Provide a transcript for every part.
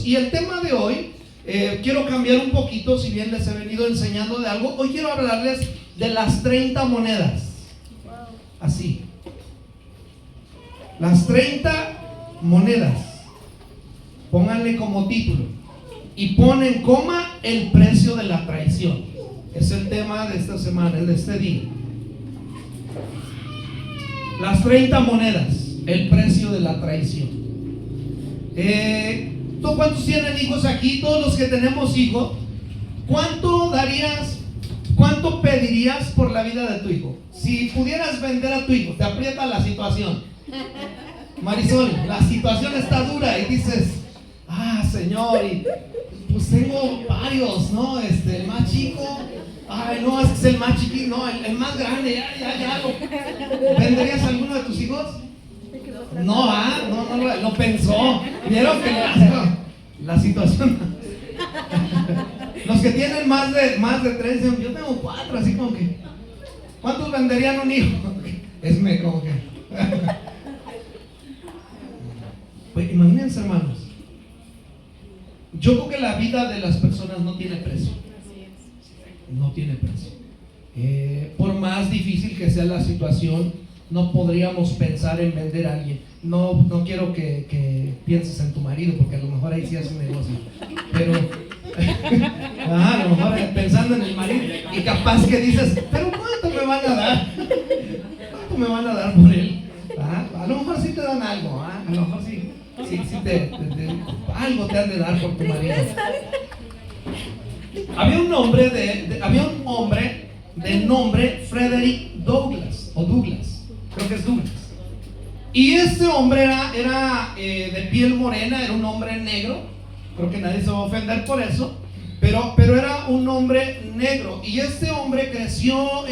Y el tema de hoy, quiero cambiar un poquito, si bien les he venido enseñando de algo. Hoy quiero hablarles de las 30 monedas. Así. Las 30 monedas. Pónganle como título. Y ponen coma el precio de la traición. Es el tema de esta semana, de este día. Las 30 monedas, el precio de la traición. ¿Cuántos tienen hijos aquí? Todos los que tenemos hijos, ¿cuánto darías, cuánto pedirías por la vida de tu hijo? Si pudieras vender a tu hijo, te aprieta la situación, Marisol, la situación está dura y dices, Señor, y pues tengo varios, ¿no? El más chico, no, es el más chiquito, no, el más grande, ya ¿venderías a alguno de tus hijos? No, lo pensó. Vieron que la situación. Los que tienen más de 3, yo tengo 4, así como que. ¿Cuántos venderían un hijo? Esme como que. Pues imagínense, hermanos. Yo creo que la vida de las personas no tiene precio. No tiene precio. Por más difícil que sea la situación, no podríamos pensar en vender a alguien. No quiero que pienses en tu marido, porque a lo mejor ahí sí hace un negocio. Pero a lo mejor pensando en el marido, y capaz que dices, pero ¿cuánto me van a dar? ¿Cuánto me van a dar por él? A lo mejor sí te dan algo, a lo mejor sí algo te han de dar por tu marido. Había un hombre de nombre Frederick Douglass, o Douglas, creo que es Douglas. Y este hombre era de piel morena, era un hombre negro. Creo que nadie se va a ofender por eso, pero era un hombre negro. Y este hombre creció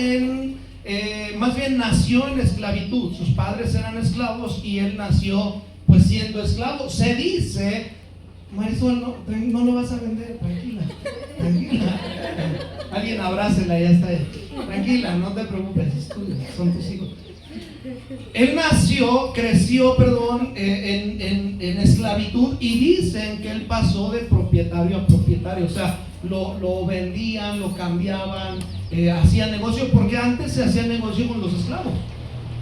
más bien nació en esclavitud. Sus padres eran esclavos y él nació pues siendo esclavo. Se dice, Marisol, no lo vas a vender, tranquila. Alguien abrácela, ya está. Tranquila, no te preocupes, son tus hijos. Él creció en esclavitud, y dicen que él pasó de propietario a propietario. O sea, lo vendían, lo cambiaban, hacían negocio, porque antes se hacía negocio con los esclavos.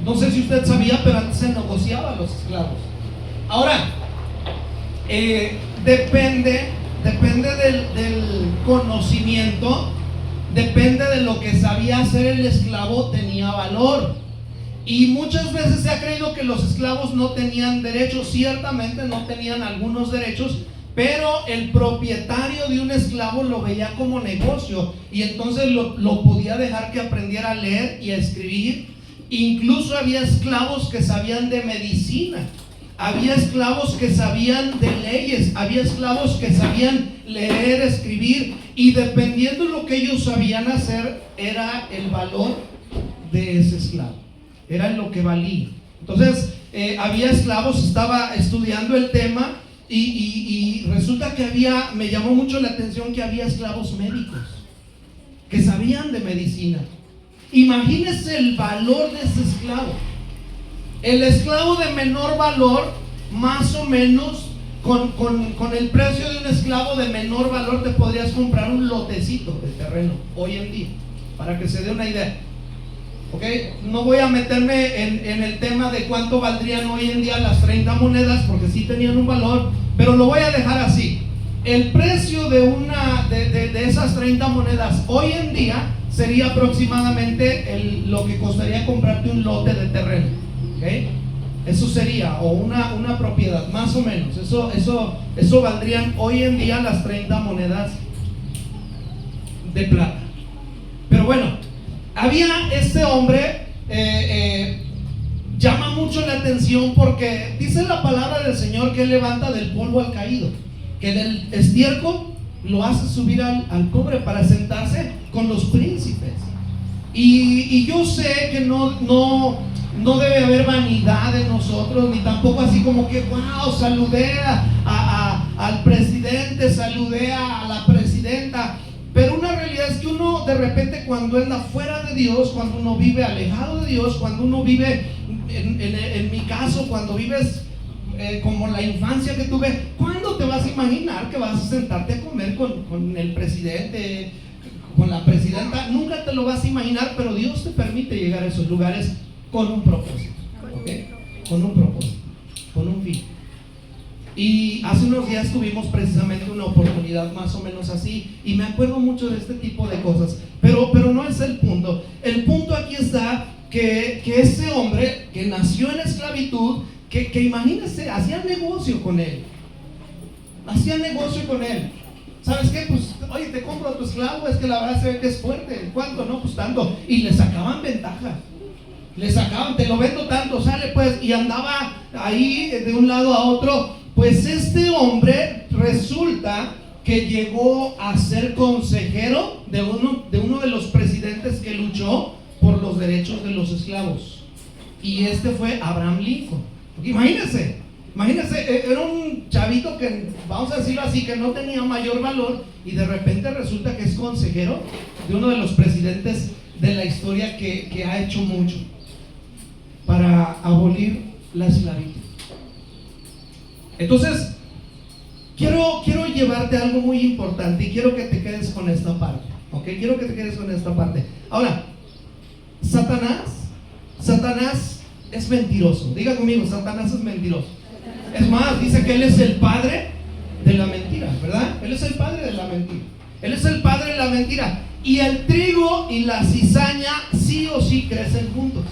No sé si usted sabía, pero antes se negociaba a los esclavos. Ahora, depende del conocimiento, depende de lo que sabía hacer el esclavo, tenía valor. Y muchas veces se ha creído que los esclavos no tenían derechos. Ciertamente no tenían algunos derechos, pero el propietario de un esclavo lo veía como negocio, y entonces lo podía dejar que aprendiera a leer y a escribir. Incluso había esclavos que sabían de medicina, había esclavos que sabían de leyes, había esclavos que sabían leer, escribir, y dependiendo de lo que ellos sabían hacer, era el valor de ese esclavo, era lo que valía. Entonces había esclavos, estaba estudiando el tema, y resulta que me llamó mucho la atención que había esclavos médicos que sabían de medicina. Imagínense el valor de ese esclavo. El esclavo de menor valor, más o menos, con el precio de un esclavo de menor valor, te podrías comprar un lotecito de terreno hoy en día, para que se dé una idea. No voy a meterme en el tema de cuánto valdrían hoy en día las 30 monedas, porque sí tenían un valor, pero lo voy a dejar así. El precio de esas 30 monedas hoy en día sería aproximadamente lo que costaría comprarte un lote de terreno. Eso sería, o una propiedad, más o menos. Eso valdrían hoy en día las 30 monedas de plata. Pero bueno, había este hombre, llama mucho la atención, porque dice la palabra del Señor que él levanta del polvo al caído, que del estiércol lo hace subir al pobre para sentarse con los príncipes. Y yo sé que no debe haber vanidad en nosotros, ni tampoco así como que wow, saludé al presidente, saludé a la presidenta. Pero una realidad es que uno de repente, cuando anda fuera de Dios, cuando uno vive alejado de Dios, cuando uno vive, en mi caso, cuando vives como la infancia que tuve. ¿Cuándo te vas a imaginar que vas a sentarte a comer con el presidente, con la presidenta? Nunca te lo vas a imaginar, pero Dios te permite llegar a esos lugares con un propósito, ¿okay? Con un propósito, con un fin. Y hace unos días tuvimos precisamente una oportunidad más o menos así, y me acuerdo mucho de este tipo de cosas, pero no es el punto. El punto aquí está que ese hombre que nació en esclavitud, que imagínense, hacía negocio con él. ¿Sabes qué? Pues, oye, te compro a tu esclavo, es que la verdad se ve que es fuerte. ¿Cuánto? No, pues tanto. Y le sacaban ventaja. Te lo vendo tanto, sale pues. Y andaba ahí de un lado a otro. Pues este hombre resulta que llegó a ser consejero de uno de los presidentes que luchó por los derechos de los esclavos. Y este fue Abraham Lincoln. Imagínense, era un chavito que, vamos a decirlo así, que no tenía mayor valor, y de repente resulta que es consejero de uno de los presidentes de la historia que ha hecho mucho para abolir la esclavitud. Entonces, quiero llevarte a algo muy importante, y quiero que te quedes con esta parte, ¿ok? Quiero que te quedes con esta parte. Ahora, Satanás es mentiroso. Diga conmigo, Satanás es mentiroso. Es más, dice que él es el padre de la mentira, ¿verdad? Él es el padre de la mentira. Él es el padre de la mentira. Y el trigo y la cizaña sí o sí crecen juntos.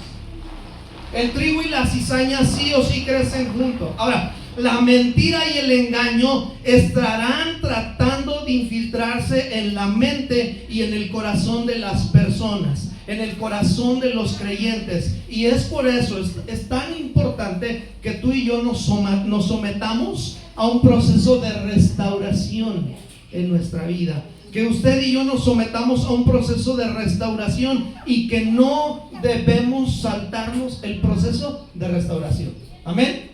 El trigo y la cizaña sí o sí crecen juntos. Ahora, la mentira y el engaño estarán tratando de infiltrarse en la mente y en el corazón de las personas, en el corazón de los creyentes. Y es por eso es tan importante que tú y yo nos sometamos a un proceso de restauración en nuestra vida. Que usted y yo nos sometamos a un proceso de restauración, y que no debemos saltarnos el proceso de restauración. Amén.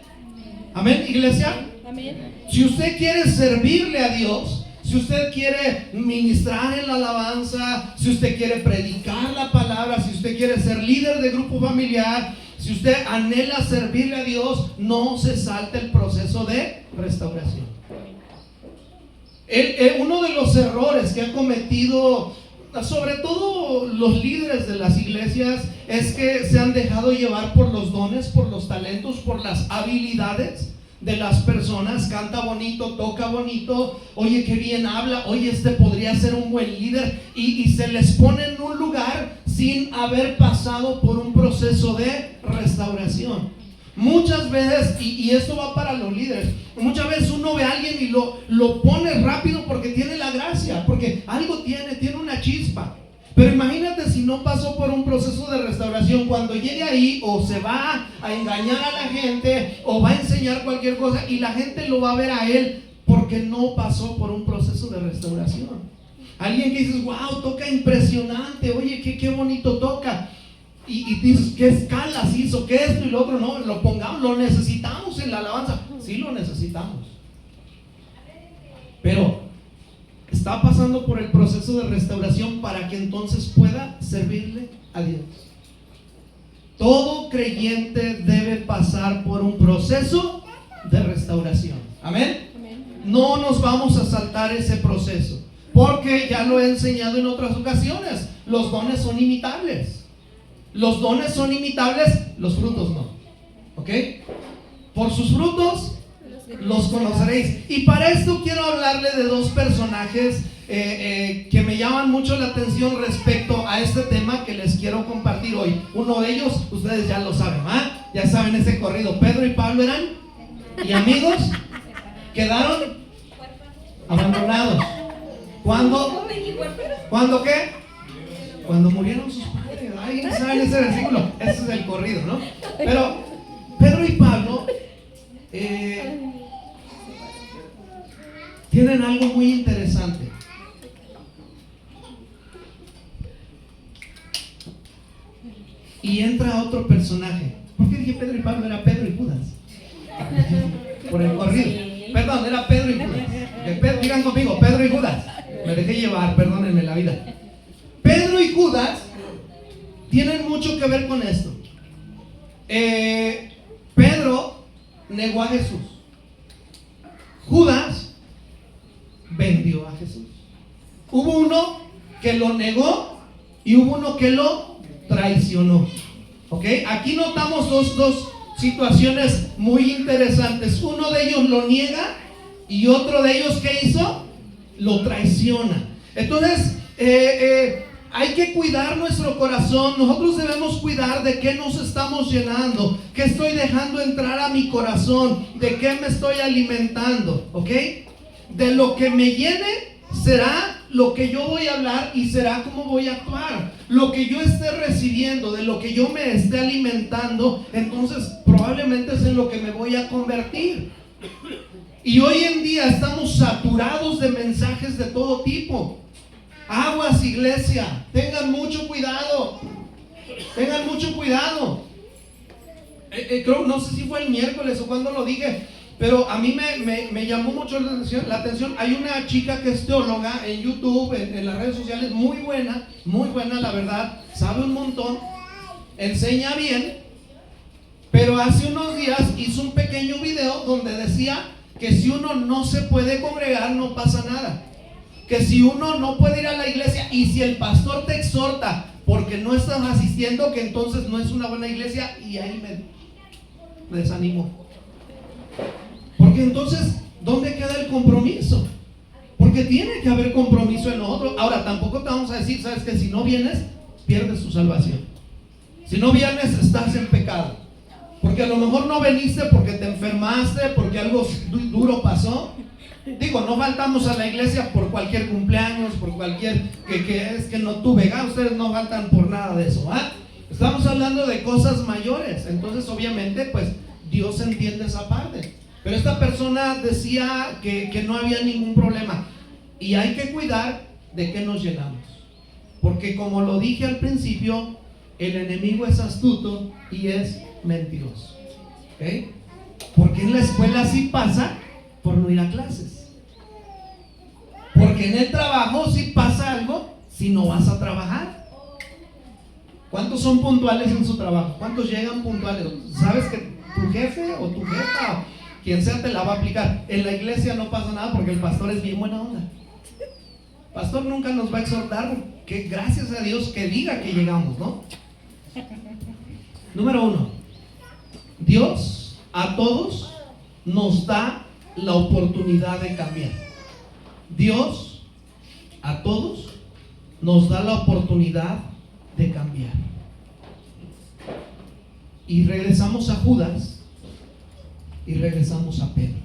Amén, iglesia. Amén. Si usted quiere servirle a Dios, si usted quiere ministrar en la alabanza, si usted quiere predicar la palabra, si usted quiere ser líder de grupo familiar, si usted anhela servirle a Dios, no se salte el proceso de restauración. Uno de los errores que han cometido sobre todo los líderes de las iglesias es que se han dejado llevar por los dones, por los talentos, por las habilidades de las personas. Canta bonito, toca bonito, oye, qué bien habla, oye, este podría ser un buen líder, y se les pone en un lugar sin haber pasado por un proceso de restauración. Muchas veces, y esto va para los líderes, muchas veces uno ve a alguien y lo pone rápido porque tiene la gracia, porque algo tiene una chispa. Pero imagínate si no pasó por un proceso de restauración. Cuando llegue ahí, o se va a engañar a la gente, o va a enseñar cualquier cosa, y la gente lo va a ver a él porque no pasó por un proceso de restauración. Alguien que dices, wow, toca impresionante, oye, qué bonito toca. Y dices, ¿qué escalas hizo? ¿Qué esto y lo otro? No, lo necesitamos en la alabanza. Sí, lo necesitamos. Pero está pasando por el proceso de restauración para que entonces pueda servirle a Dios. Todo creyente debe pasar por un proceso de restauración. ¿Amén? No nos vamos a saltar ese proceso, porque ya lo he enseñado en otras ocasiones. Los dones son imitables. Los dones son imitables, los frutos no. ¿Ok? Por sus frutos los conoceréis. Y para esto quiero hablarle de dos personajes que me llaman mucho la atención respecto a este tema que les quiero compartir hoy. Uno de ellos, ustedes ya lo saben, ¿ah? Ya saben ese corrido. Pedro y Pablo eran y amigos, quedaron abandonados. ¿Cuándo qué? Cuando murieron sus padres. ¿Alguien sabe ese versículo? Ese es el corrido, ¿no? Pero Pedro y Pablo tienen algo muy interesante. Y entra otro personaje. ¿Por qué dije Pedro y Pablo? Era Pedro y Judas. Por el corrido. Perdón, era Pedro y Judas. Digan conmigo, Pedro y Judas. Me dejé llevar, perdónenme la vida. Pedro y Judas tienen mucho que ver con esto. Pedro negó a Jesús. Judas vendió a Jesús. Hubo uno que lo negó y hubo uno que lo traicionó. ¿Ok? Aquí notamos dos situaciones muy interesantes. Uno de ellos lo niega y otro de ellos, ¿qué hizo? Lo traiciona. Entonces, hay que cuidar nuestro corazón. Nosotros debemos cuidar de qué nos estamos llenando, qué estoy dejando entrar a mi corazón, de qué me estoy alimentando. ¿Ok? De lo que me llene será lo que yo voy a hablar y será cómo voy a actuar. Lo que yo esté recibiendo, de lo que yo me esté alimentando, entonces probablemente es en lo que me voy a convertir. Y hoy en día estamos saturados de mensajes de todo tipo. Aguas, iglesia, tengan mucho cuidado. Tengan mucho cuidado. Creo, no sé si fue el miércoles o cuando lo dije, pero a mí me llamó mucho la atención. Hay una chica que es teóloga en YouTube, en las redes sociales, muy buena, la verdad, sabe un montón, enseña bien, pero hace unos días hizo un pequeño video donde decía que si uno no se puede congregar no pasa nada, que si uno no puede ir a la iglesia y si el pastor te exhorta porque no estás asistiendo, que entonces no es una buena iglesia, y ahí me desanimó. Porque entonces, ¿dónde queda el compromiso? Porque tiene que haber compromiso en nosotros. Ahora, tampoco te vamos a decir, ¿sabes qué? Si no vienes, pierdes tu salvación. Si no vienes, estás en pecado. Porque a lo mejor no veniste porque te enfermaste, porque algo duro pasó. Digo, no faltamos a la iglesia por cualquier cumpleaños, por cualquier que es que no tuve. Ustedes no faltan por nada de eso, ¿ah? Estamos hablando de cosas mayores. Entonces, obviamente, pues Dios entiende esa parte. Pero esta persona decía que no había ningún problema. Y hay que cuidar de qué nos llenamos. Porque como lo dije al principio, el enemigo es astuto y es mentiroso. ¿Okay? Porque en la escuela sí pasa por no ir a clases. Porque en el trabajo sí pasa algo si no vas a trabajar. ¿Cuántos son puntuales en su trabajo? ¿Cuántos llegan puntuales? ¿Sabes que tu jefe o tu jefa o quien sea te la va a aplicar? En la iglesia no pasa nada porque el pastor es bien buena onda. El pastor nunca nos va a exhortar, que gracias a Dios que diga que llegamos, ¿no? Número 1, Dios a todos nos da la oportunidad de cambiar. Dios a todos nos da la oportunidad de cambiar. Y regresamos a Judas y regresamos a Pedro.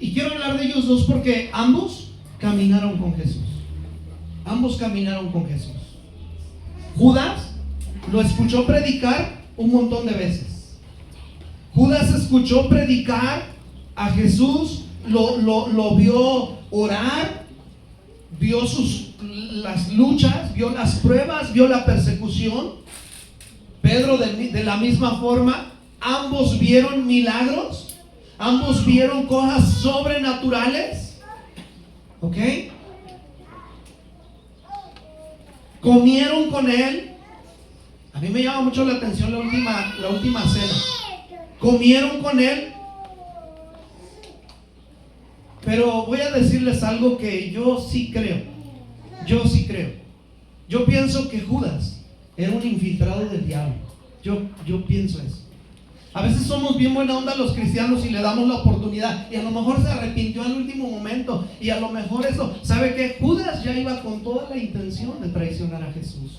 Y quiero hablar de ellos dos porque ambos caminaron con Jesús. Ambos caminaron con Jesús. Judas lo escuchó predicar un montón de veces. Judas escuchó predicar a Jesús, lo vio orar, vio las luchas, vio las pruebas, vio la persecución. Pedro de la misma forma. Ambos vieron milagros, ambos vieron cosas sobrenaturales. ¿Ok? Comieron con él. A mí me llama mucho la atención la última cena. Comieron con él. Pero voy a decirles algo que yo sí creo. Yo pienso que Judas era un infiltrado del diablo. Yo pienso eso. A veces somos bien buena onda los cristianos y le damos la oportunidad, y a lo mejor se arrepintió al último momento, y a lo mejor eso, ¿sabe qué? Judas ya iba con toda la intención de traicionar a Jesús.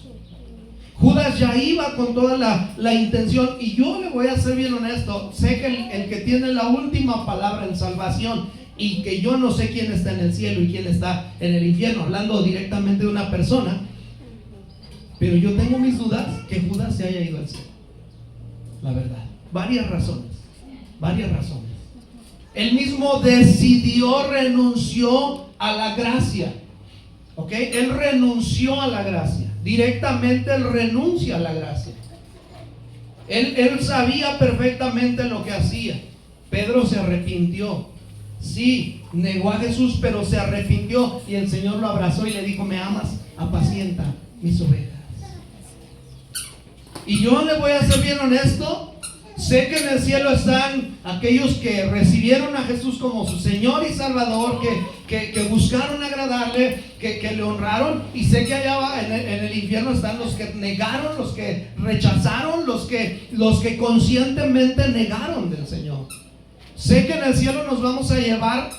Judas ya iba con toda la intención, y yo le voy a ser bien honesto, sé que el que tiene la última palabra en salvación, y que yo no sé quién está en el cielo y quién está en el infierno, hablando directamente de una persona, pero yo tengo mis dudas que Judas se haya ido al cielo, la verdad. Varias razones. Él mismo renunció a la gracia. ¿Ok? Él renunció a la gracia. Directamente él renuncia a la gracia. Él sabía perfectamente lo que hacía. Pedro se arrepintió. Sí, negó a Jesús, pero se arrepintió, y el Señor lo abrazó y le dijo: ¿me amas? Apacienta mis ovejas. Y yo le voy a ser bien honesto, Sé que en el cielo están aquellos que recibieron a Jesús como su Señor y Salvador, que buscaron agradarle, que le honraron. Y sé que allá en el infierno están los que negaron, los que rechazaron, los que conscientemente negaron del Señor. Sé que en el cielo nos vamos a llevar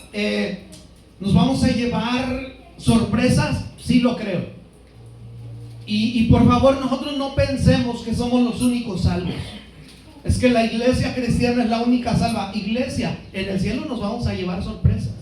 sorpresas, sí lo creo. Y por favor, nosotros no pensemos que somos los únicos salvos. Es que la iglesia cristiana es la única salva. Iglesia, en el cielo nos vamos a llevar sorpresas.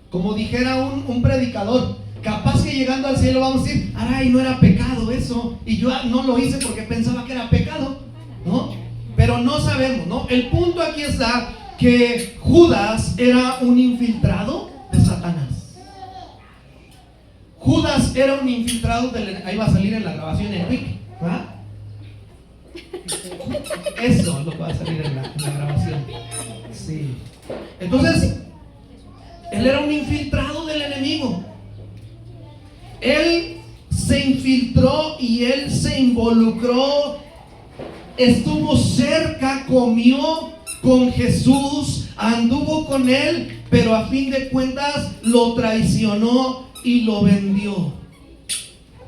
Como dijera un predicador, capaz que llegando al cielo vamos a decir: ay, no era pecado eso, y yo no lo hice porque pensaba que era pecado, ¿no? Pero no sabemos, ¿no? El punto aquí está que Judas era un infiltrado de Satanás. Judas era un infiltrado ahí va a salir en la grabación en Enrique, ¿verdad? Eso es lo que va a salir en la grabación. Sí. Entonces, él era un infiltrado del enemigo. Él se infiltró y él se involucró. Estuvo cerca, comió con Jesús, anduvo con él, pero a fin de cuentas lo traicionó y lo vendió.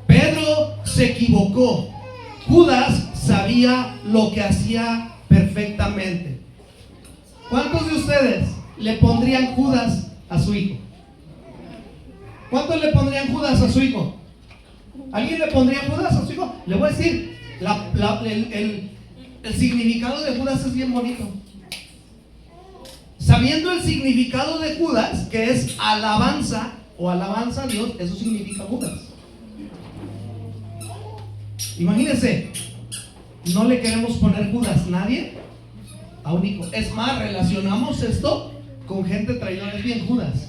Pedro se equivocó. Judas sabía lo que hacía perfectamente. ¿Cuántos de ustedes le pondrían Judas a su hijo? ¿Cuántos le pondrían Judas a su hijo? ¿Alguien le pondría Judas a su hijo? Le voy a decir, el significado de Judas es bien bonito. Sabiendo el significado de Judas, que es alabanza o alabanza a Dios, eso significa Judas. Imagínense, no le queremos poner Judas nadie a un hijo. Es más, relacionamos esto con gente traidora. Es bien Judas,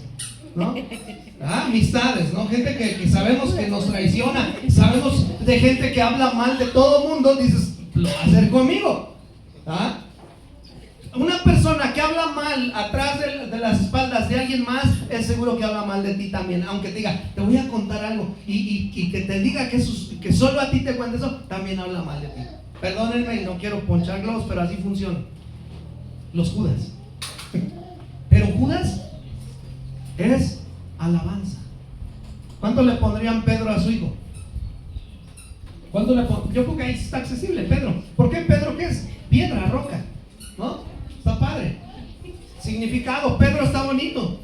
¿no? Amistades, ¿no? Gente que sabemos que nos traiciona. Sabemos de gente que habla mal de todo mundo. Dices, lo va a hacer conmigo. ¿Ah? Una persona que habla mal atrás de las espaldas de alguien más, es seguro que habla mal de ti también. Aunque te diga, te voy a contar algo, y que te diga que solo a ti te cuente eso, también habla mal de ti. Perdónenme y no quiero ponchar globos, pero así funciona. Los Judas. Pero Judas es alabanza. ¿Cuánto le pondrían Pedro a su hijo? ¿Cuánto le pondrían? Yo creo que ahí está accesible Pedro. ¿Por qué Pedro? ¿Qué es? Piedra, roca, ¿no? Está padre. Significado, Pedro está bonito.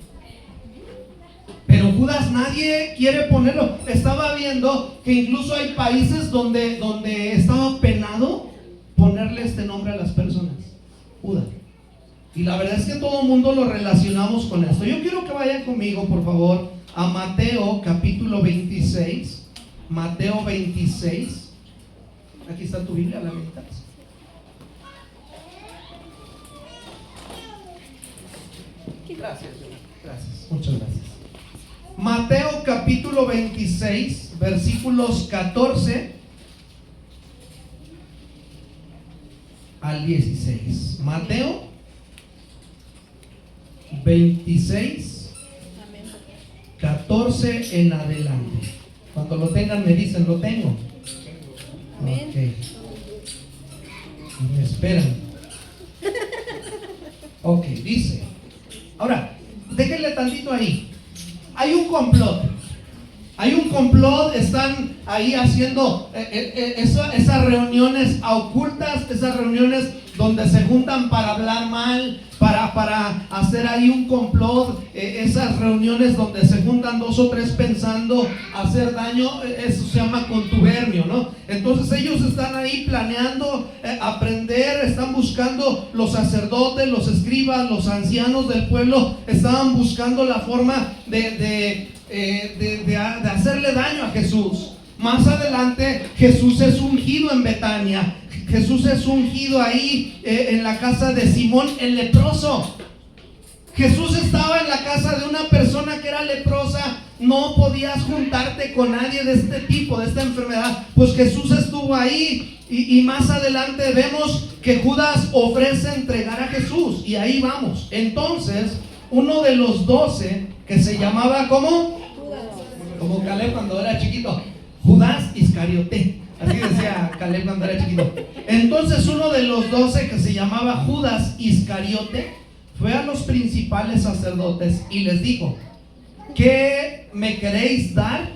Pero Judas nadie quiere ponerlo. Estaba viendo que incluso hay países donde estaba penado ponerle este nombre a las personas. Judas. Y la verdad es que todo el mundo lo relacionamos con esto. Yo quiero que vayan conmigo, por favor, a Mateo capítulo 26. Mateo 26. Aquí está tu Biblia, la mitad. Gracias, gracias, muchas gracias. Mateo capítulo 26, versículos 14 al 16. Mateo 26, 14 en adelante. Cuando lo tengan me dicen, lo tengo. Ok. Me esperan. Ok, dice. Ahora, déjenle tantito ahí. Hay un complot. Están ahí haciendo esas reuniones ocultas, esas reuniones donde se juntan para hablar mal, para hacer ahí un complot, esas reuniones donde se juntan dos o tres pensando hacer daño, eso se llama contubernio, ¿no? Entonces ellos están ahí planeando aprender, están buscando, los sacerdotes, los escribas, los ancianos del pueblo, estaban buscando la forma de hacerle daño a Jesús. Más adelante Jesús es ungido en Betania. Jesús es ungido ahí en la casa de Simón el leproso. Jesús estaba en la casa de una persona que era leprosa. No podías juntarte con nadie de este tipo, de esta enfermedad. Pues Jesús estuvo ahí. Y más adelante vemos que Judas ofrece entregar a Jesús. Y ahí vamos. Entonces, uno de los 12, que se llamaba, ¿cómo? Como Caleb cuando era chiquito, Judas Iscariote. Así decía Caleb cuando era chiquito. Entonces uno de los 12, que se llamaba Judas Iscariote, fue a los principales sacerdotes y les dijo: ¿qué me queréis dar?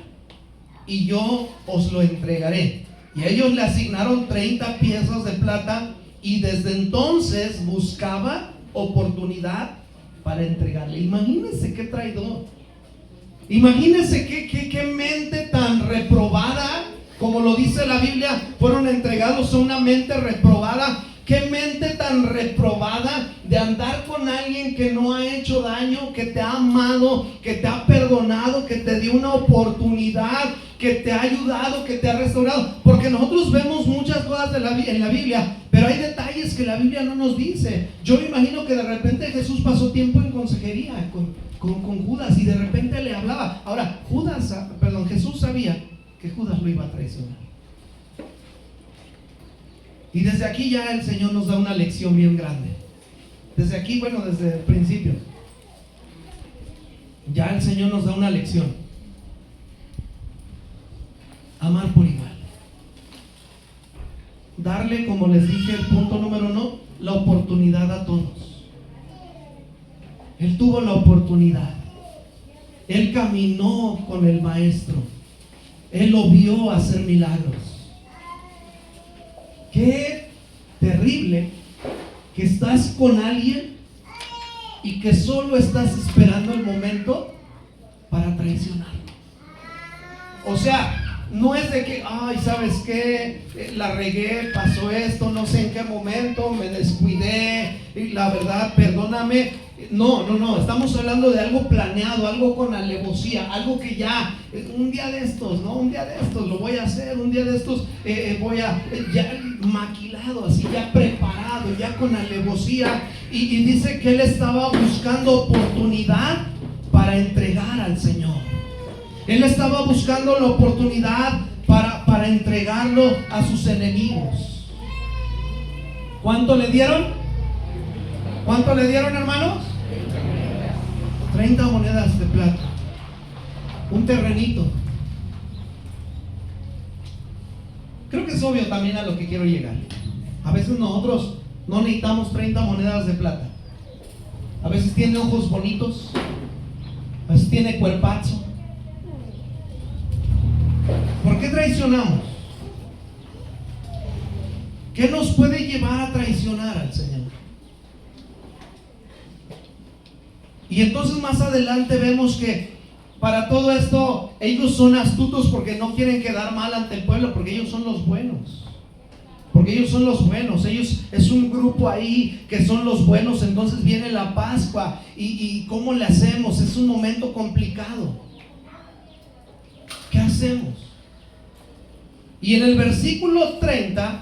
Y yo os lo entregaré. Y ellos le asignaron 30 piezas de plata, y desde entonces buscaba oportunidad para entregarle. Imagínense qué traidor. Imagínense qué mente tan reprobada. Como lo dice la Biblia, fueron entregados a una mente reprobada. Qué mente tan reprobada de andar con alguien que no ha hecho daño, que te ha amado, que te ha perdonado, que te dio una oportunidad, que te ha ayudado, que te ha restaurado. Porque nosotros vemos muchas cosas en la Biblia, pero hay detalles que la Biblia no nos dice. Yo me imagino que de repente Jesús pasó tiempo en consejería con Judas, y de repente le hablaba. Ahora, Jesús sabía que Judas lo iba a traicionar. Y desde aquí ya el Señor nos da una lección bien grande. Desde aquí, desde el principio, ya el Señor nos da una lección. Amar por igual. Darle, como les dije, el punto número 1, la oportunidad a todos. Él tuvo la oportunidad. Él caminó con el Maestro. Él lo vio hacer milagros. Qué terrible que estás con alguien y que solo estás esperando el momento para traicionarlo. O sea, no es de que, ¿sabes qué? La regué, pasó esto, no sé en qué momento, me descuidé, y la verdad, perdóname. No, estamos hablando de algo planeado, algo con alevosía, algo que ya, un día de estos lo voy a hacer, un día de estos ya maquilado, así ya preparado, ya con alevosía. Y dice que él estaba buscando oportunidad para entregar al Señor. Él estaba buscando la oportunidad para entregarlo a sus enemigos. ¿Cuánto le dieron? ¿Cuánto le dieron, hermanos? 30 monedas de plata. Un terrenito. Creo que es obvio también a lo que quiero llegar. A veces nosotros no necesitamos 30 monedas de plata. A veces tiene ojos bonitos, a veces tiene cuerpazo. ¿Por qué traicionamos? ¿Qué nos puede llevar a traicionar al Señor? Y entonces más adelante vemos que para todo esto ellos son astutos, porque no quieren quedar mal ante el pueblo, porque ellos son los buenos. Ellos es un grupo ahí que son los buenos. Entonces viene la Pascua y ¿cómo le hacemos? Es un momento complicado. ¿Qué hacemos? Y en el versículo 30,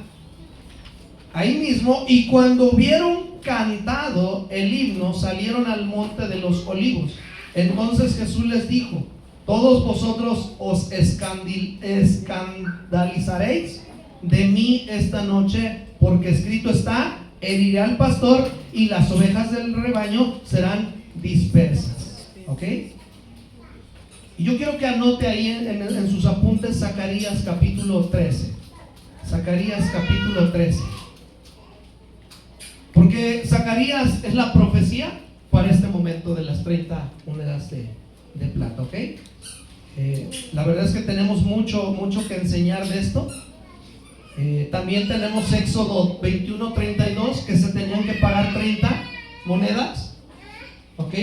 ahí mismo, y cuando hubieron cantado el himno, salieron al monte de los olivos. Entonces Jesús les dijo: todos vosotros os escandalizaréis de mí esta noche, porque escrito está: heriré al pastor y las ovejas del rebaño serán dispersas. ¿Ok? Y yo quiero que anote ahí en sus apuntes Zacarías capítulo 13. Zacarías capítulo 13. Porque Zacarías es la profecía para este momento de las 30 monedas de plata, ¿ok? La verdad es que tenemos mucho que enseñar de esto. También tenemos Éxodo 21:32, que se tenían que pagar 30 monedas, ¿ok?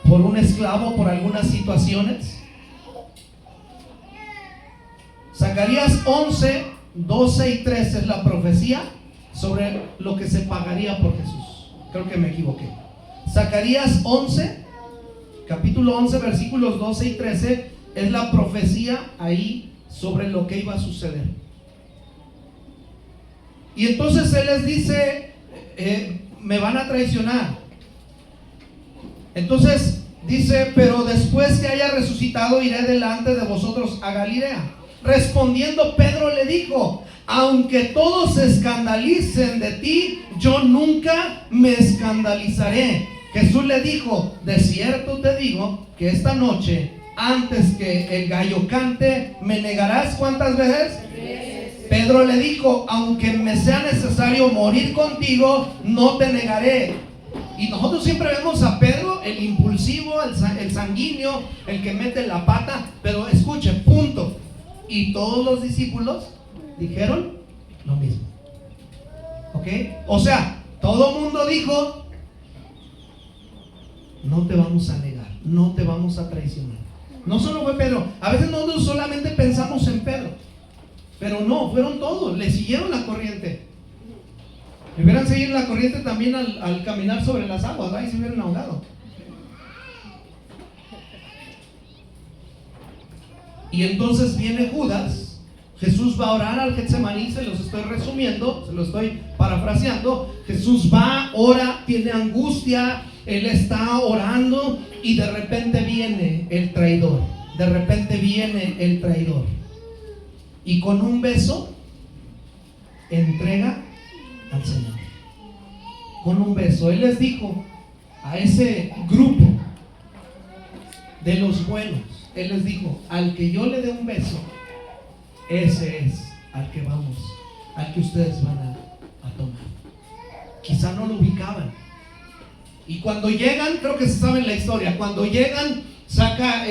Por un esclavo, por algunas situaciones. Zacarías 11:12 y 13 es la profecía sobre lo que se pagaría por Jesús. Creo que me equivoqué. Zacarías 11, capítulo 11, versículos 12 y 13 es la profecía ahí sobre lo que iba a suceder. Y entonces él les dice: me van a traicionar. Entonces dice: pero después que haya resucitado, iré delante de vosotros a Galilea. Respondiendo Pedro le dijo: aunque todos se escandalicen de ti, yo nunca me escandalizaré. Jesús le dijo: de cierto te digo que esta noche, antes que el gallo cante, me negarás. ¿Cuántas veces? Pedro le dijo, aunque me sea necesario morir contigo, no te negaré. Y nosotros siempre vemos a Pedro, el impulsivo, el sanguíneo, el que mete la pata. Pero escuche, punto. Y todos los discípulos dijeron lo mismo. ¿Ok? O sea, todo mundo dijo, no te vamos a negar, no te vamos a traicionar. No solo fue Pedro. A veces nosotros solamente pensamos en Pedro, pero no, fueron todos, le siguieron la corriente. Le hubieran seguido la corriente también al caminar sobre las aguas, ahí se hubieran ahogado. Y entonces viene Judas. Jesús va a orar al Getsemaní, se los estoy resumiendo, se lo estoy parafraseando. Jesús va, ora, tiene angustia, él está orando y de repente viene el traidor. De repente viene el traidor. Y con un beso entrega al Señor. Con un beso. Él les dijo a ese grupo de los buenos, él les dijo, al que yo le dé un beso, ese es al que vamos, al que ustedes van a tomar. Quizá no lo ubicaban. Y cuando llegan, creo que se sabe la historia, cuando llegan, saca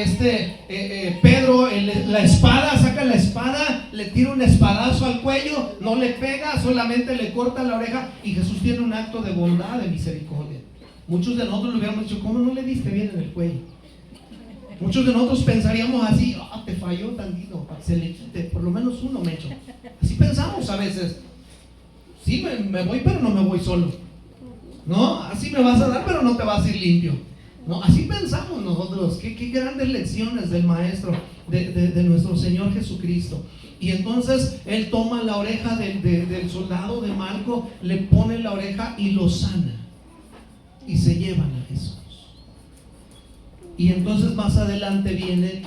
Pedro la espada, saca la espada, le tira un espadazo al cuello, no le pega, solamente le corta la oreja. Y Jesús tiene un acto de bondad, de misericordia. Muchos de nosotros le hubiéramos dicho, ¿cómo no le diste bien en el cuello? Muchos de nosotros pensaríamos así, te falló tantito, para que se le quite, por lo menos uno me echo. Así pensamos a veces. Sí, me voy, pero no me voy solo. No, así me vas a dar, pero no te vas a ir limpio. No, así pensamos nosotros. Qué grandes lecciones del Maestro, de nuestro Señor Jesucristo. Y entonces Él toma la oreja del soldado de Malco, le pone la oreja y lo sana. Y se llevan a Jesús. Y entonces más adelante viene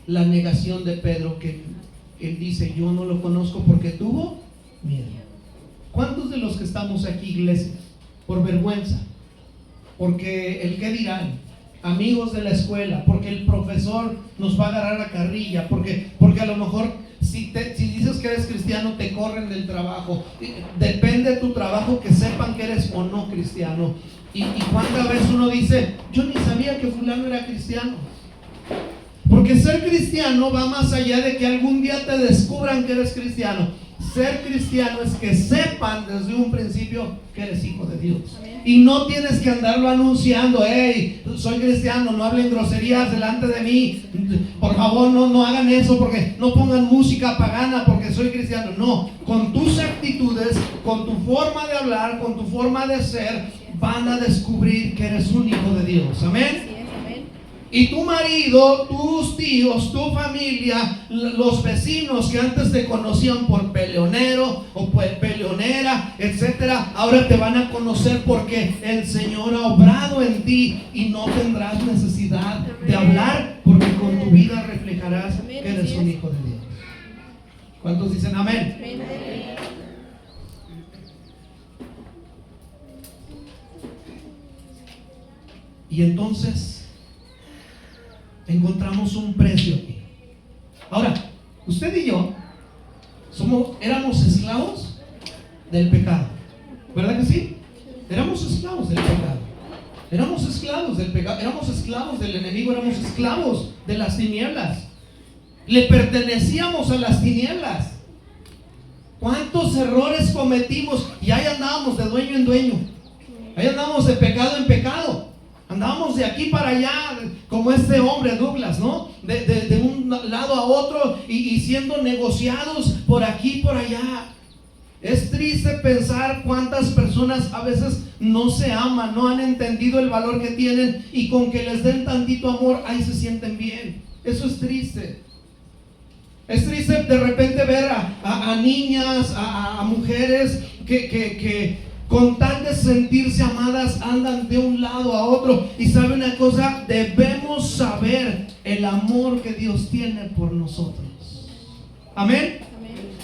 la negación de Pedro, que él dice, yo no lo conozco porque tuvo miedo. ¿Cuántos de los que estamos aquí, iglesia, por vergüenza, porque el qué dirán, amigos de la escuela, porque el profesor nos va a agarrar a carrilla, porque a lo mejor si dices que eres cristiano te corren del trabajo? Depende de tu trabajo que sepan que eres o no cristiano. Y cuántas veces uno dice, yo ni sabía que fulano era cristiano. Porque ser cristiano va más allá de que algún día te descubran que eres cristiano. Ser cristiano es que sepan desde un principio que eres hijo de Dios. Y no tienes que andarlo anunciando, hey, soy cristiano, no hablen groserías delante de mí, por favor no hagan eso, porque no pongan música pagana porque soy cristiano. No, con tus actitudes, con tu forma de hablar, con tu forma de ser, van a descubrir que eres un hijo de Dios. Amén. Y tu marido, tus tíos, tu familia, los vecinos que antes te conocían por peleonero o por peleonera, etcétera, ahora te van a conocer porque el Señor ha obrado en ti y no tendrás necesidad de hablar, porque con tu vida reflejarás que eres un hijo de Dios. ¿Cuántos dicen amén? Y entonces encontramos un precio aquí. Ahora, usted y yo éramos esclavos del pecado, ¿verdad que sí? Éramos esclavos del pecado. Éramos esclavos del pecado, éramos esclavos del enemigo, éramos esclavos de las tinieblas. Le pertenecíamos a las tinieblas. ¿Cuántos errores cometimos? Y ahí andábamos de dueño en dueño. Ahí andábamos de pecado en pecado. Andábamos de aquí para allá, como este hombre Douglas, ¿no? De un lado a otro y siendo negociados por aquí y por allá. Es triste pensar cuántas personas a veces no se aman, no han entendido el valor que tienen, y con que les den tantito amor, ahí se sienten bien. Eso es triste. Es triste de repente ver a niñas, a mujeres que con tal de sentirse amadas andan de un lado a otro. Y sabe una cosa, debemos saber el amor que Dios tiene por nosotros. Amén.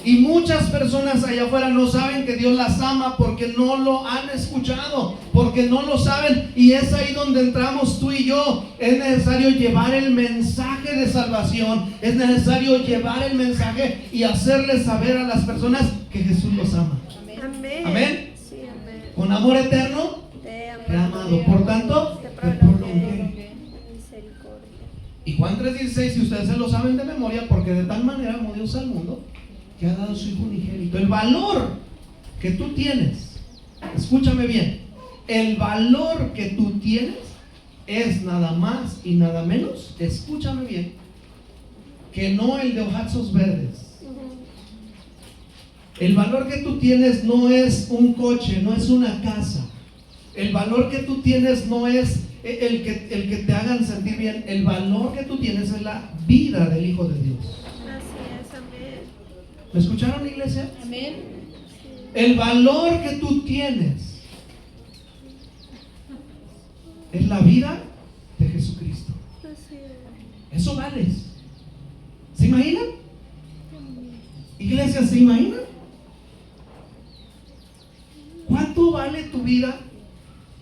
Y muchas personas allá afuera no saben que Dios las ama porque no lo han escuchado, porque no lo saben. Y es ahí donde entramos tú y yo. Es necesario llevar el mensaje mensaje de salvación, es necesario llevar el mensaje y hacerles saber a las personas que Jesús los ama. Amén. Amén. Sí, amén. Con amor eterno Te te he amado. Por tanto, te te prolongué prolongué. misericordia. Y Juan 3:16, si ustedes se lo saben de memoria, porque de tal manera amó Dios al mundo que ha dado su Hijo unigénito. El valor que tú tienes, escúchame bien, el valor que tú tienes es nada más y nada menos, escúchame bien, que no el de hojazos verdes. El valor que tú tienes no es un coche, no es una casa. El valor que tú tienes no es el que te hagan sentir bien. El valor que tú tienes es la vida del Hijo de Dios. Así es, amén. ¿Me escucharon, iglesia? Amén. El valor que tú tienes es la vida de Jesucristo. Así es. Eso vales. ¿Se imaginan? Iglesia, ¿se imaginan? ¿Cuánto vale tu vida?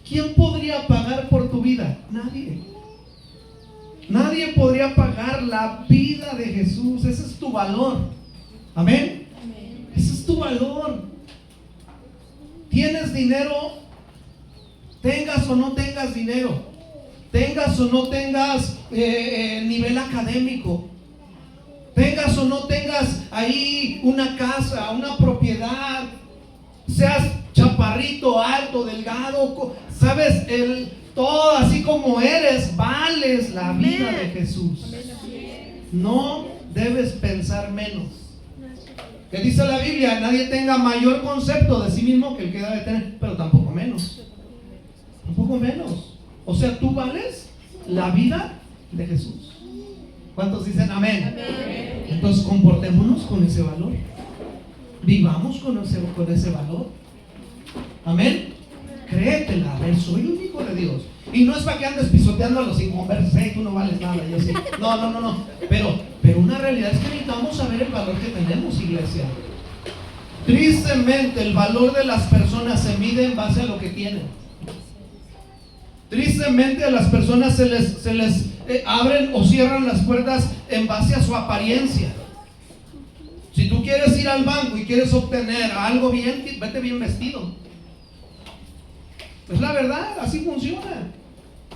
¿Quién podría pagar por tu vida? Nadie. Nadie podría pagar la vida de Jesús. Ese es tu valor. Amén. Ese es tu valor. ¿Tienes dinero? Tengas o no tengas dinero, tengas o no tengas nivel académico, tengas o no tengas ahí una casa, una propiedad, seas chaparrito, alto, delgado, sabes, todo así como eres, vales la vida de Jesús. No debes pensar menos. ¿Qué dice la Biblia? Nadie tenga mayor concepto de sí mismo que el que debe tener, pero tampoco menos. Tampoco menos. O sea, tú vales la vida de Jesús. ¿Cuántos dicen amén? Amén. Entonces comportémonos con ese valor. Vivamos con ese valor. Amén. Créetela, a ver, soy un hijo de Dios. Y no es para que andes pisoteando a los inconversos. Hey, tú no vales nada, yo sí. No. Pero una realidad es que necesitamos saber el valor que tenemos, iglesia. Tristemente, el valor de las personas se mide en base a lo que tienen. Tristemente a las personas se les abren o cierran las puertas en base a su apariencia. Si tú quieres ir al banco y quieres obtener algo bien, vete bien vestido. Es la verdad, así funciona.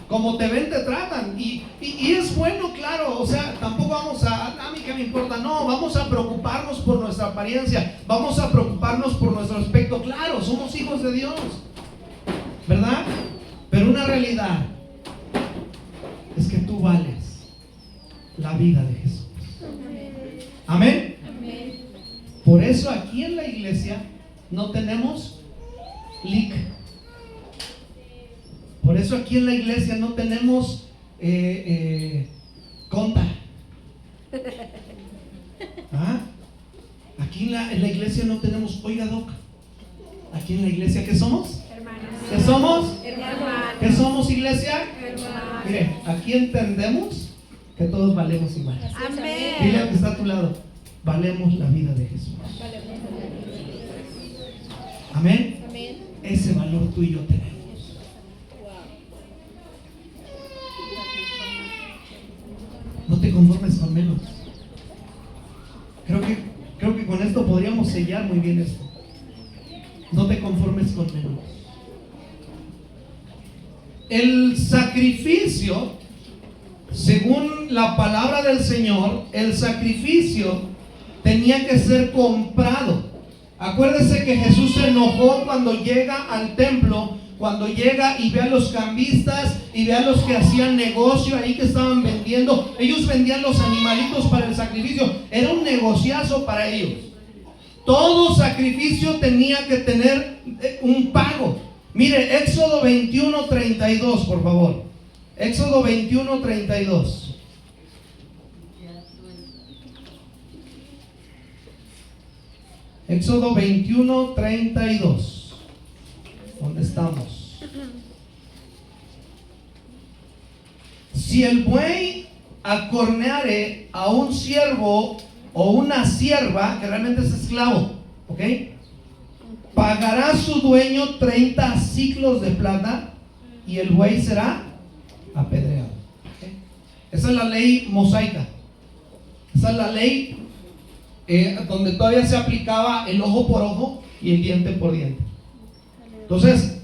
Como te ven, te tratan. Y es bueno, claro, o sea, tampoco vamos a mí qué me importa. No, vamos a preocuparnos por nuestra apariencia. Vamos a preocuparnos por nuestro aspecto. Claro, somos hijos de Dios, ¿verdad? Pero una realidad es que tú vales la vida de Jesús. Amén. Amén. Por eso aquí en la iglesia no tenemos leak. Por eso aquí en la iglesia no tenemos conta. ¿Ah? Aquí en la iglesia no tenemos, oiga doc, aquí en la iglesia ¿qué somos? ¿Qué somos? ¿Qué somos, iglesia? Mire, aquí entendemos que todos valemos igual. Amén. Dile al que está a tu lado, valemos la vida de Jesús. Amén. Amén. Ese valor tú y yo tenemos. No te conformes con menos. Creo que con esto podríamos sellar muy bien esto. No te conformes con menos. El sacrificio, según la palabra del Señor, el sacrificio tenía que ser comprado. Acuérdese que Jesús se enojó cuando llega al templo, cuando llega y ve a los cambistas y ve a los que hacían negocio ahí que estaban vendiendo. Ellos vendían los animalitos para el sacrificio. Era un negociazo para ellos. Todo sacrificio tenía que tener un pago. Mire, Éxodo 21:32, por favor. Éxodo 21:32. Éxodo 21:32. ¿Dónde estamos? Si el buey acorneare a un siervo o una sierva, que realmente es esclavo, ¿ok? Pagará su dueño 30 siclos de plata y el buey será apedreado. ¿Okay? Esa es la ley mosaica. Esa es la ley donde todavía se aplicaba el ojo por ojo y el diente por diente. Entonces,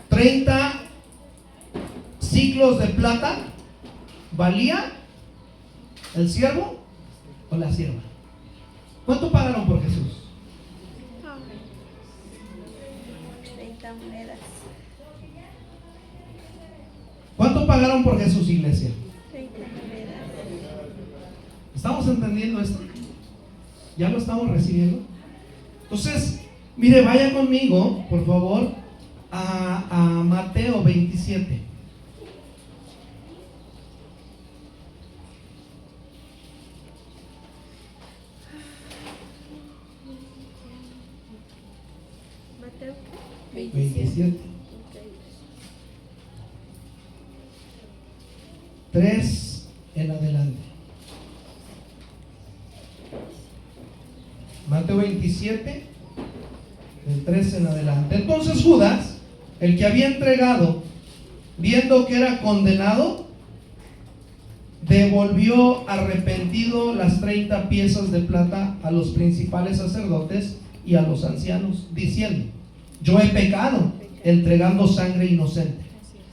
30 ciclos de plata valía el siervo o la sierva. ¿Cuánto pagaron por Jesús? 30 monedas. ¿Cuánto pagaron por Jesús, iglesia? 30 monedas. ¿Estamos entendiendo esto? ¿Ya lo estamos recibiendo? Entonces, mire, vaya conmigo, por favor, a Mateo 27. Mateo 27. Ok. 3 en adelante. Mateo 27, del 3 en adelante. Entonces Judas, el que había entregado, viendo que era condenado, devolvió arrepentido las 30 piezas de plata a los principales sacerdotes y a los ancianos, diciendo: yo he pecado entregando sangre inocente.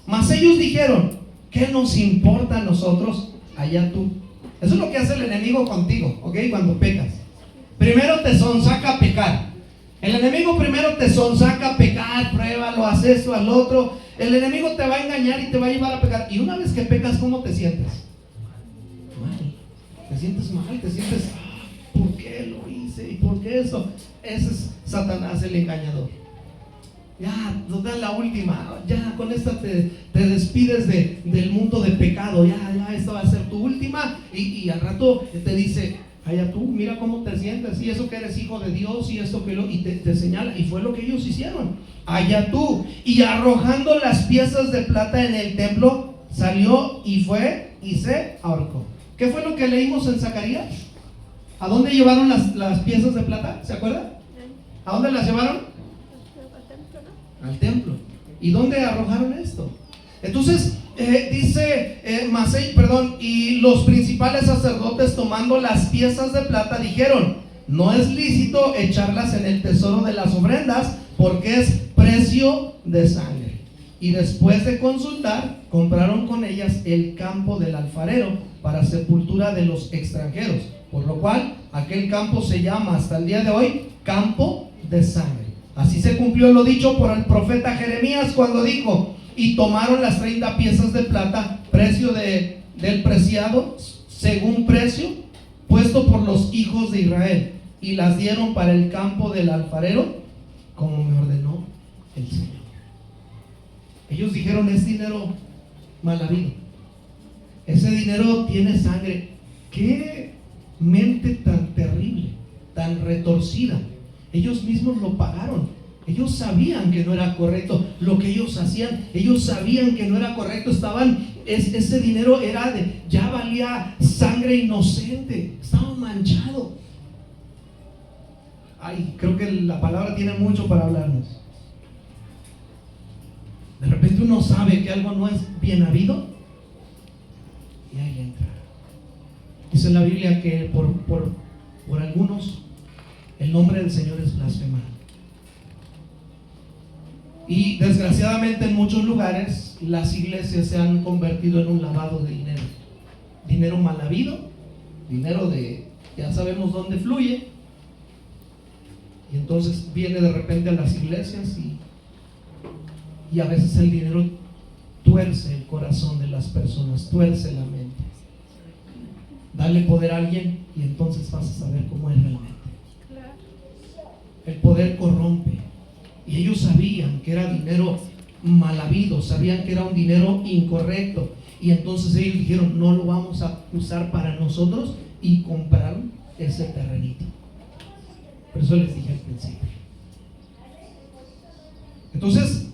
Mas ellos dijeron: ¿qué nos importa a nosotros? Allá tú. Eso es lo que hace el enemigo contigo, ¿ok? Cuando pecas. Primero te sonsaca a pecar. El enemigo primero te sonsaca a pecar, pruébalo, haz esto, haz lo otro. El enemigo te va a engañar y te va a llevar a pecar. Y una vez que pecas, ¿cómo te sientes? Mal. Te sientes mal, te sientes, ¿por qué lo hice? ¿Y por qué eso? Ese es Satanás, el engañador. Ya, nos dan la última. Ya, con esta te despides del mundo de pecado. Ya, esta va a ser tu última. Y al rato te dice: allá tú, mira cómo te sientes, y eso que eres hijo de Dios, y esto que y te señala. Y fue lo que ellos hicieron. Allá tú. Y arrojando las piezas de plata en el templo, salió y fue y se ahorcó. ¿Qué fue lo que leímos en Zacarías? ¿A dónde llevaron las piezas de plata? ¿Se acuerdan? ¿A dónde las llevaron? Al templo. ¿Y dónde arrojaron esto? Entonces dice y los principales sacerdotes, tomando las piezas de plata, dijeron: no es lícito echarlas en el tesoro de las ofrendas, porque es precio de sangre. Y después de consultar, compraron con ellas el campo del alfarero para sepultura de los extranjeros, por lo cual aquel campo se llama hasta el día de hoy campo de sangre. Así se cumplió lo dicho por el profeta Jeremías cuando dijo: y tomaron las 30 piezas de plata, precio del preciado, según precio puesto por los hijos de Israel, y las dieron para el campo del alfarero, como me ordenó el Señor. Ellos dijeron: es dinero mal habido, ese dinero tiene sangre. Qué mente tan terrible, tan retorcida. Ellos mismos lo pagaron. Ellos sabían que no era correcto lo que ellos hacían. Ellos sabían que no era correcto. Ese dinero ya valía sangre inocente. Estaba manchado. Ay, creo que la palabra tiene mucho para hablarnos. De repente uno sabe que algo no es bien habido y ahí entra. Dice la Biblia que por algunos el nombre del Señor es blasfemado. Y desgraciadamente en muchos lugares las iglesias se han convertido en un lavado de dinero. Dinero mal habido, dinero ya sabemos dónde fluye. Y entonces viene de repente a las iglesias y a veces el dinero tuerce el corazón de las personas, tuerce la mente. Dale poder a alguien y entonces vas a saber cómo es realmente. El poder corrompe. Y ellos sabían que era dinero mal habido, sabían que era un dinero incorrecto. Y entonces ellos dijeron: no lo vamos a usar para nosotros, y compraron ese terrenito. Por eso les dije al principio. Entonces,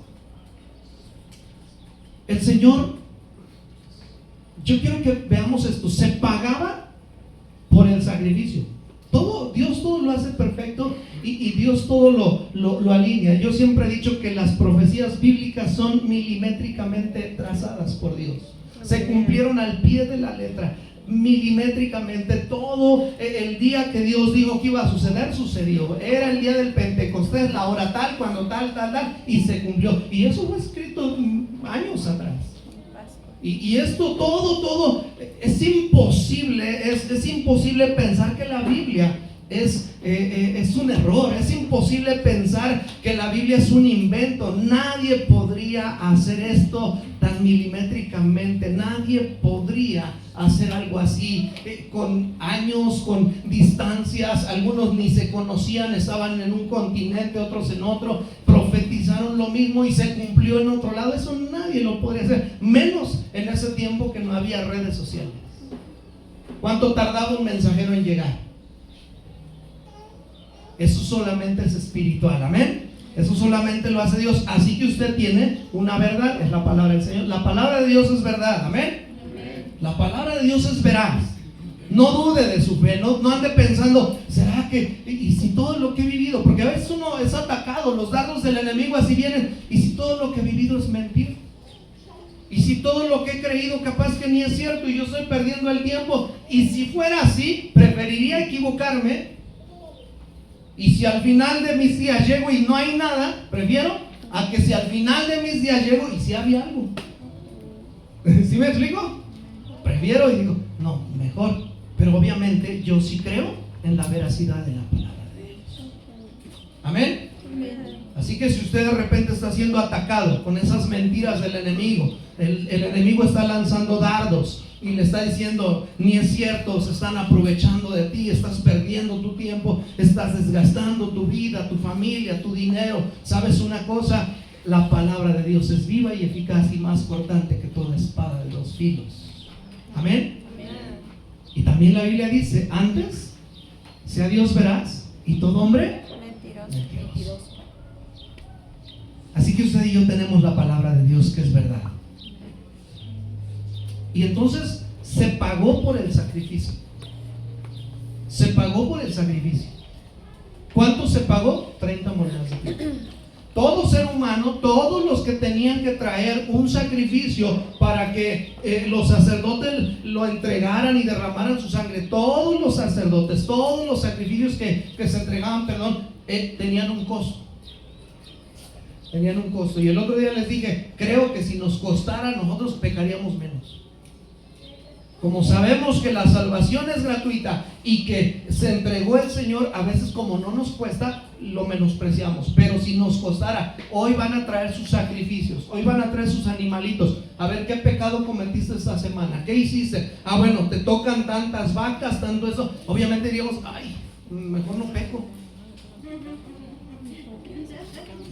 el Señor, yo quiero que veamos esto, se pagaba por el sacrificio. Dios todo lo hace perfecto y Dios todo lo alinea. Yo siempre he dicho que las profecías bíblicas son milimétricamente trazadas por Dios. Se cumplieron al pie de la letra, milimétricamente. Todo el día que Dios dijo que iba a suceder, sucedió. Era el día del Pentecostés, la hora tal, cuando tal, y se cumplió. Y eso fue escrito años atrás. Y esto todo es imposible, es imposible pensar que la Biblia es un error. Es imposible pensar que la Biblia es un invento. Nadie podría hacer esto tan milimétricamente. Nadie podría hacer algo así, con años, con distancias. Algunos ni se conocían, estaban en un continente, otros en otro, profetizaron lo mismo y se cumplió en otro lado. Eso nadie lo podría hacer, menos en ese tiempo que no había redes sociales. ¿Cuánto tardaba un mensajero en llegar? Eso solamente es espiritual, amén. Eso solamente lo hace Dios. Así que usted tiene una verdad, es la palabra del Señor. La palabra de Dios es verdad, amén. La palabra de Dios es veraz. No dude de su fe, no ande pensando, ¿será que? Y si todo lo que he vivido, porque a veces uno es atacado, los dardos del enemigo así vienen. Y si todo lo que he vivido es mentira, y si todo lo que he creído capaz que ni es cierto y yo estoy perdiendo el tiempo, y si fuera así, preferiría equivocarme. Y si al final de mis días llego y no hay nada, prefiero a que si al final de mis días llego y si había algo. ¿Sí me explico? Prefiero y digo, no, mejor. Pero obviamente yo sí creo en la veracidad de la palabra de Dios. Amén. Así que si usted de repente está siendo atacado con esas mentiras del enemigo, el enemigo está lanzando dardos y le está diciendo, ni es cierto, se están aprovechando de ti, estás perdiendo tu tiempo, estás desgastando tu vida, tu familia, tu dinero. ¿Sabes una cosa? La palabra de Dios es viva y eficaz y más cortante que toda espada de dos filos. Amén. Y también la Biblia dice, antes sea Dios veraz y todo hombre mentiroso. Así que usted y yo tenemos la palabra de Dios que es verdad. Y entonces se pagó por el sacrificio. Se pagó por el sacrificio. ¿Cuánto se pagó? 30 monedas de plata. Todo ser humano, todos los que tenían que traer un sacrificio para que los sacerdotes lo entregaran y derramaran su sangre, todos los sacerdotes, todos los sacrificios que se entregaban, tenían un costo. Tenían un costo. Y el otro día les dije, creo que si nos costara, nosotros pecaríamos menos. Como sabemos que la salvación es gratuita y que se entregó el Señor, a veces como no nos cuesta, lo menospreciamos. Pero si nos costara, hoy van a traer sus sacrificios, hoy van a traer sus animalitos. A ver qué pecado cometiste esta semana, qué hiciste. Bueno, te tocan tantas vacas, tanto eso. Obviamente diríamos, ay, mejor no peco.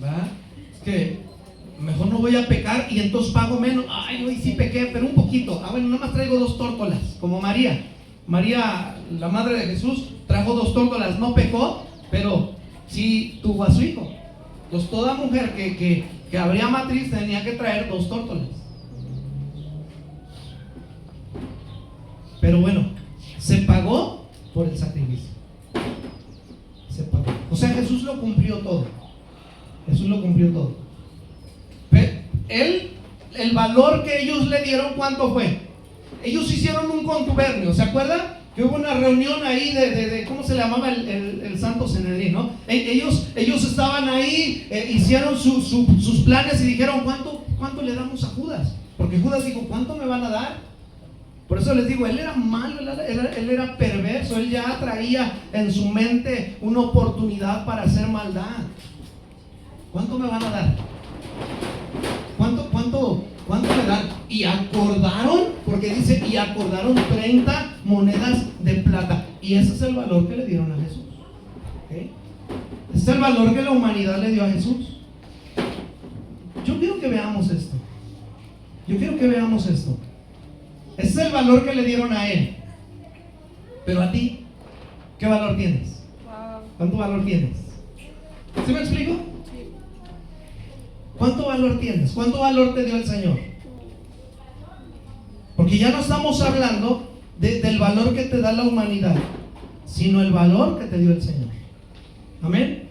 ¿Va? Es que mejor no voy a pecar y entonces pago menos. Ay, hoy sí pequé, pero un poquito. Bueno, nada más traigo 2 tórtolas, como María, la madre de Jesús, trajo 2 tórtolas, no pecó, pero sí tuvo a su hijo. Entonces toda mujer que abría matriz tenía que traer 2 tórtolas. Pero bueno, se pagó por el sacrificio. Se pagó. O sea, Jesús lo cumplió todo. Jesús lo cumplió todo. El valor que ellos le dieron, ¿cuánto fue? Ellos hicieron un contubernio, ¿se acuerdan? Que hubo una reunión ahí de ¿cómo se llamaba el Santo Sanedrín, ¿no? Ellos estaban ahí, hicieron sus planes y dijeron, ¿cuánto le damos a Judas? Porque Judas dijo, ¿cuánto me van a dar? Por eso les digo, él era malo, él era perverso, él ya traía en su mente una oportunidad para hacer maldad. ¿Cuánto me van a dar? ¿Cuánto le dan? Y acordaron, porque dice, y acordaron 30 monedas de plata. Y ese es el valor que le dieron a Jesús. ¿Okay? Ese es el valor que la humanidad le dio a Jesús. Yo quiero que veamos esto. Ese es el valor que le dieron a él. Pero a ti, ¿qué valor tienes? ¿Cuánto valor tienes? ¿Sí me explico? ¿Cuánto valor tienes? ¿Cuánto valor te dio el Señor? Porque ya no estamos hablando del valor que te da la humanidad, sino el valor que te dio el Señor. Amén.